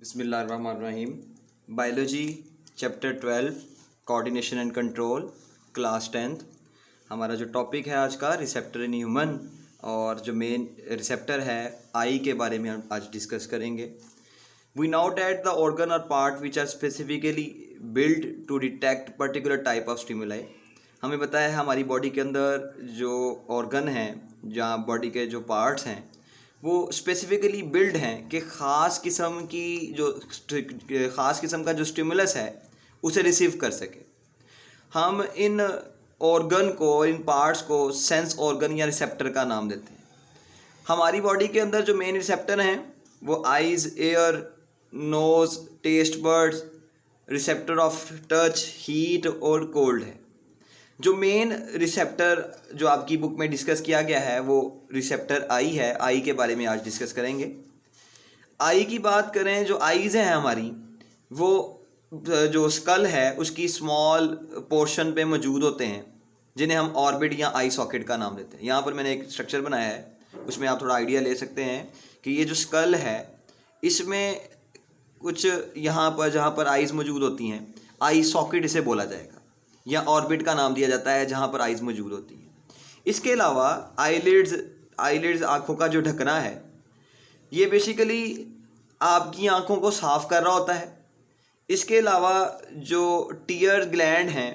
बिस्मिल्लाहिर्रहमानिर्रहीम। Biology chapter 12 coordination and control class 10th। हमारा जो टॉपिक है आज का रिसेप्टर इन ह्यूमन, और जो मेन रिसेप्टर है आई के बारे में हम आज डिस्कस करेंगे। We now date the organ और part which are specifically build to detect particular type of stimuli. हमें बताया है हमारी बॉडी के अंदर जो ऑर्गन हैं, जहाँ बॉडी के जो पार्ट्स हैं वो स्पेसिफिकली बिल्ड हैं कि ख़ास किस्म का जो स्टिमुलस है उसे रिसीव कर सके। हम इन ऑर्गन को, इन पार्ट्स को सेंस ऑर्गन या रिसेप्टर का नाम देते हैं। हमारी बॉडी के अंदर जो मेन रिसेप्टर हैं वो eyes, ear, nose, taste buds, receptor of touch, heat और कोल्ड है। जो मेन रिसेप्टर जो आपकी बुक में डिस्कस किया गया है वो रिसेप्टर आई है। आई के बारे में आज डिस्कस करेंगे। आई की बात करें, जो आईज़ हैं हमारी, वो जो स्कल है उसकी स्मॉल पोर्शन पे मौजूद होते हैं, जिन्हें हम ऑर्बिट या आई सॉकेट का नाम देते हैं। यहाँ पर मैंने एक स्ट्रक्चर बनाया है, उसमें आप थोड़ा आइडिया ले सकते हैं कि ये जो स्कल है इसमें कुछ यहाँ पर जहाँ पर आईज़ मौजूद होती हैं, आई सॉकेट इसे बोला जाएगा, या ऑर्बिट का नाम दिया जाता है जहाँ पर आइज़ मौजूद होती हैं। इसके अलावा आईलिड्स आँखों का जो ढकना है ये बेसिकली आपकी आँखों को साफ़ कर रहा होता है। इसके अलावा जो टीयर ग्लैंड हैं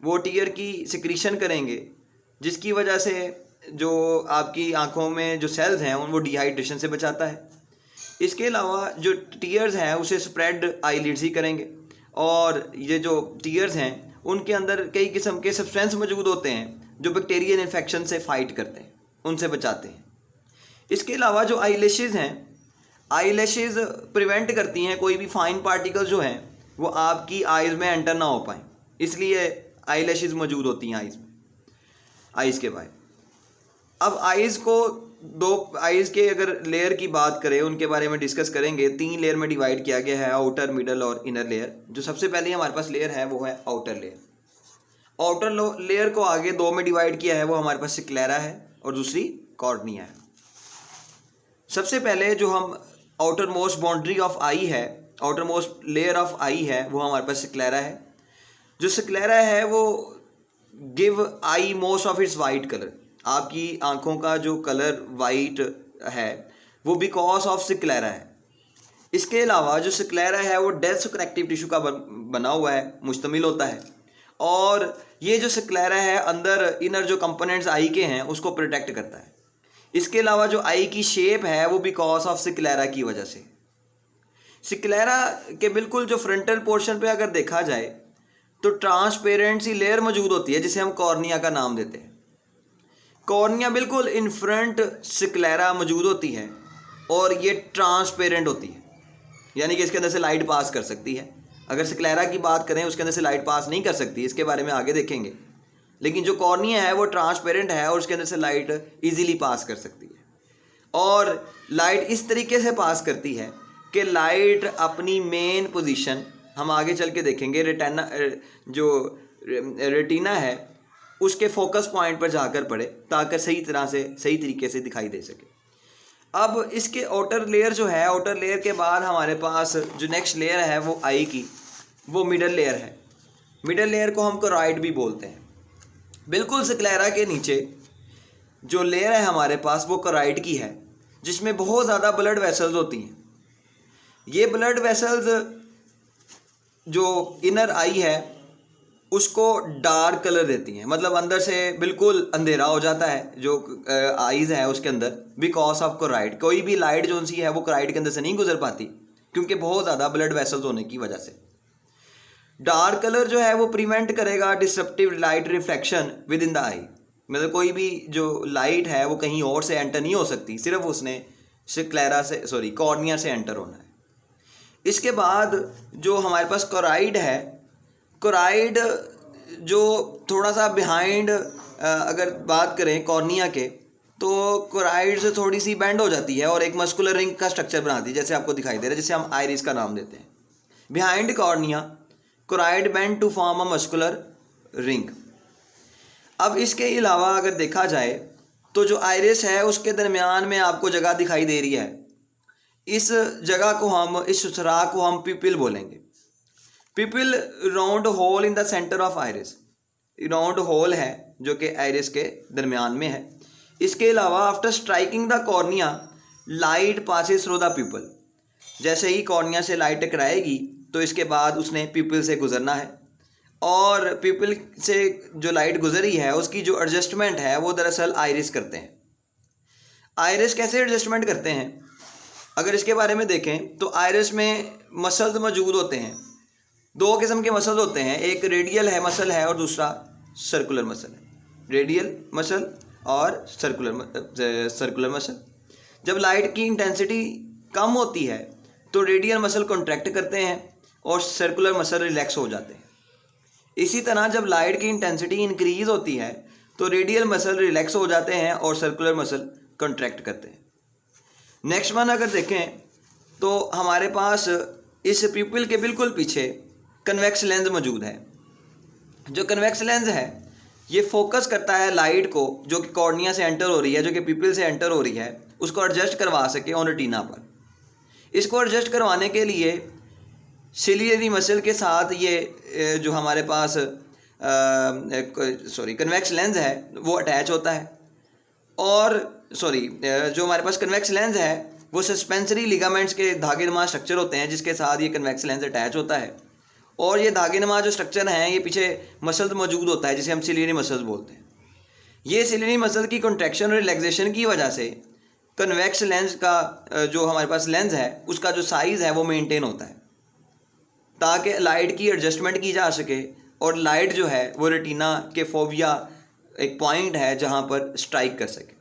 वो टीयर की सिक्रीशन करेंगे, जिसकी वजह से जो आपकी आँखों में जो सेल्स हैं उनको डिहाइड्रेशन से बचाता है। इसके अलावा जो टीयर्स हैं उसे स्प्रेड आईलिड्स ही करेंगे, और ये जो टीयर्स हैं उनके अंदर कई किस्म के सब्सटेंस मौजूद होते हैं जो बैक्टीरियल इन्फेक्शन से फाइट करते हैं, उनसे बचाते हैं। इसके अलावा जो आईलैशेज़ हैं, आईलैशेज़ प्रिवेंट करती हैं कोई भी फाइन पार्टिकल जो हैं वो आपकी आइज़ में एंटर ना हो पाएँ, इसलिए आईलैशेज़ मौजूद होती हैं आइज़ में, आइज़ के बाहर। अब आइज़ के अगर लेयर की बात करें, उनके बारे में डिस्कस करेंगे। 3 लेयर में डिवाइड किया गया है, आउटर, मिडल और इनर लेयर। जो सबसे पहले हमारे पास लेयर है वो है आउटर लेयर। आउटर लेयर को आगे 2 में डिवाइड किया है, वो हमारे पास स्क्लेरा है और दूसरी कॉर्निया है। सबसे पहले जो हम आउटर मोस्ट बाउंड्री ऑफ आई है, आउटर मोस्ट लेयर ऑफ आई है, वो हमारे पास स्क्लेरा है। जो स्क्लेरा है वो give I most of its white colour. आपकी आंखों का जो कलर वाइट है वो बिकॉज ऑफ स्क्लेरा है। इसके अलावा जो स्क्लेरा है वो डेंस कनेक्टिव टिश्यू का बना हुआ है, मुश्तमिल होता है, और ये जो स्क्लेरा है अंदर इनर जो कंपोनेंट्स आई के हैं उसको प्रोटेक्ट करता है। इसके अलावा जो आई की शेप है वो बिकॉज ऑफ स्क्लेरा की वजह से। स्क्लेरा के बिल्कुल जो फ्रंटल पोर्शन पे अगर देखा जाए तो ट्रांसपेरेंट सी लेयर मौजूद होती है जिसे हम कॉर्निया का नाम देते हैं। कॉर्निया बिल्कुल इन फ्रंट स्क्लेरा मौजूद होती है और ये ट्रांसपेरेंट होती है, यानी कि इसके अंदर से लाइट पास कर सकती है। अगर स्क्लेरा की बात करें उसके अंदर से लाइट पास नहीं कर सकती, इसके बारे में आगे देखेंगे। लेकिन जो कॉर्निया है वो ट्रांसपेरेंट है और उसके अंदर से लाइट इजीली पास कर सकती है, और लाइट इस तरीके से पास करती है कि लाइट अपनी मेन पोजीशन, हम आगे चल के देखेंगे, रेटिना है उसके फोकस पॉइंट पर जाकर पड़े ताकि सही तरीके से दिखाई दे सके। अब इसके आउटर लेयर जो है, आउटर लेयर के बाद हमारे पास जो नेक्स्ट लेयर है वो आई की, वो मिडल लेयर है। मिडल लेयर को हम कोराइड भी बोलते हैं। बिल्कुल स्क्लेरा के नीचे जो लेयर है हमारे पास वो कोराइड की है, जिसमें बहुत ज़्यादा ब्लड वेसल्स होती हैं। ये ब्लड वेसल्स जो इनर आई है उसको डार्क कलर देती हैं, मतलब अंदर से बिल्कुल अंधेरा हो जाता है जो आईज़ है उसके अंदर, बिकॉज ऑफ कोराइड। कोई भी लाइट जो सी है वो कोराइड के अंदर से नहीं गुजर पाती क्योंकि बहुत ज़्यादा ब्लड वेसल्स होने की वजह से। डार्क कलर जो है वो प्रिवेंट करेगा disruptive light reflection within the eye, मतलब कोई भी जो लाइट है वो कहीं और से एंटर नहीं हो सकती, सिर्फ उसने कॉर्निया से एंटर होना है। इसके बाद जो हमारे पास कोराइड है, कोराइड जो थोड़ा सा बिहाइंड अगर बात करें कॉर्निया के, तो कोराइड से थोड़ी सी बेंड हो जाती है और एक मस्कुलर रिंग का स्ट्रक्चर बनाती है, जैसे आपको दिखाई दे रहा है, जिसे हम आइरिस का नाम देते हैं। Behind cornea choroid bend to form a muscular ring. अब इसके अलावा अगर देखा जाए तो जो आइरिस है उसके दरमियान में आपको जगह दिखाई दे रही है, इस जगह को हम, इस सुराख को हम पिपिल बोलेंगे। Pupil round hole in the centre of iris, round hole है जो कि आइरिस के दरमियान में है। इसके अलावा after striking the cornea light passes through the people, जैसे ही कॉर्निया से लाइट टकराएगी तो इसके बाद उसने पिपल से गुजरना है, और पिपल से जो लाइट गुजरी है उसकी जो एडजस्टमेंट है वो दरअसल आइरिस करते हैं। आइरिस कैसे एडजस्टमेंट करते हैं, अगर इसके बारे में देखें तो आइरिस में मसल्स मौजूद होते हैं। दो किस्म के मसल्स होते हैं, एक रेडियल है मसल है और दूसरा सर्कुलर मसल है। रेडियल मसल और सर्कुलर मसल। जब लाइट की इंटेंसिटी कम होती है तो रेडियल मसल कॉन्ट्रैक्ट करते हैं और सर्कुलर मसल रिलैक्स हो जाते हैं। इसी तरह जब लाइट की इंटेंसिटी इंक्रीज होती है तो रेडियल मसल रिलैक्स हो जाते हैं और सर्कुलर मसल कॉन्ट्रैक्ट करते हैं। नेक्स्ट वन अगर देखें तो हमारे पास इस पिपल के बिल्कुल पीछे कन्वेक्स लेंस मौजूद है। जो कन्वेक्स लेंस है ये फोकस करता है लाइट को जो कि कॉर्निया से एंटर हो रही है, जो कि पिपल से एंटर हो रही है, उसको एडजस्ट करवा सके ऑन रेटिना पर। इसको एडजस्ट करवाने के लिए सिलियरी मसल के साथ ये जो हमारे पास कन्वेक्स लेंस है वो अटैच होता है, और जो हमारे पास कन्वेक्स लेंस है वो सस्पेंसरी लिगामेंट्स के धागेनुमा स्ट्रक्चर होते हैं जिसके साथ ये कन्वेक्स लेंस अटैच होता है, और ये धागेनुमा जो स्ट्रक्चर हैं ये पीछे मसल्स मौजूद होता है जिसे हम सिलियरी मसल्स बोलते हैं। ये सिलियरी मसल की कॉन्ट्रैक्शन और रिलैक्सेशन की वजह से कन्वेक्स लेंस का जो हमारे पास लेंस है उसका जो साइज़ है वो मेंटेन होता है ताकि लाइट की एडजस्टमेंट की जा सके, और लाइट जो है वो रेटिना के फोविया एक पॉइंट है जहाँ पर स्ट्राइक कर सके।